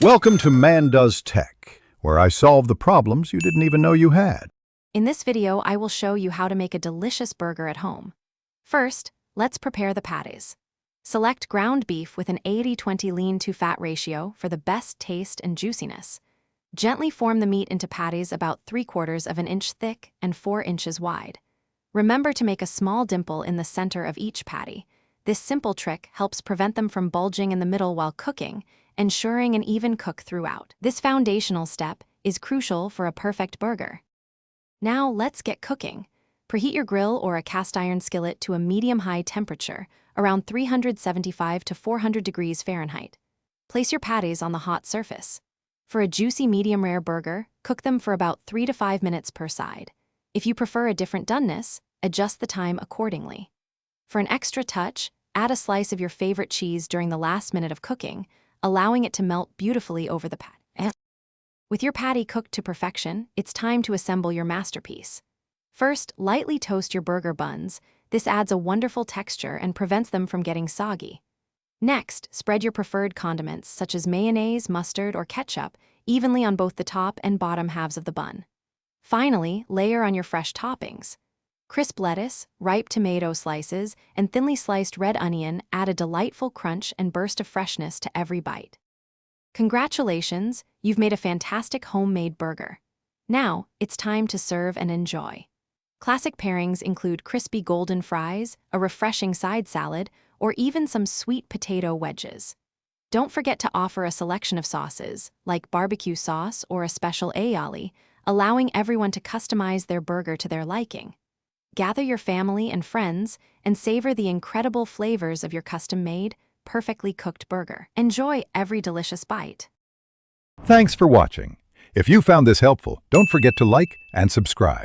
Welcome to Man Does Tech, where I solve the problems you didn't even know you had. In this video, I will show you how to make a delicious burger at home. First, let's prepare the patties. Select ground beef with an 80-20 lean-to-fat ratio for the best taste and juiciness. Gently form the meat into patties about 3/4 of an inch thick and 4 inches wide. Remember to make a small dimple in the center of each patty. This simple trick helps prevent them from bulging in the middle while cooking, ensuring an even cook throughout. This foundational step is crucial for a perfect burger. Now let's get cooking. Preheat your grill or a cast iron skillet to a medium-high temperature, around 375 to 400 degrees Fahrenheit. Place your patties on the hot surface. For a juicy medium-rare burger, cook them for about 3 to 5 minutes per side. If you prefer a different doneness, adjust the time accordingly. For an extra touch, add a slice of your favorite cheese during the last minute of cooking, allowing it to melt beautifully over the patty. With your patty cooked to perfection, it's time to assemble your masterpiece. First, lightly toast your burger buns. This adds a wonderful texture and prevents them from getting soggy. Next, spread your preferred condiments, such as mayonnaise, mustard, or ketchup, evenly on both the top and bottom halves of the bun. Finally, layer on your fresh toppings. Crisp lettuce, ripe tomato slices, and thinly sliced red onion add a delightful crunch and burst of freshness to every bite. Congratulations, you've made a fantastic homemade burger. Now, it's time to serve and enjoy. Classic pairings include crispy golden fries, a refreshing side salad, or even some sweet potato wedges. Don't forget to offer a selection of sauces, like barbecue sauce or a special aioli, allowing everyone to customize their burger to their liking. Gather your family and friends and savor the incredible flavors of your custom-made, perfectly cooked burger. Enjoy every delicious bite. Thanks for watching. If you found this helpful, don't forget to like and subscribe.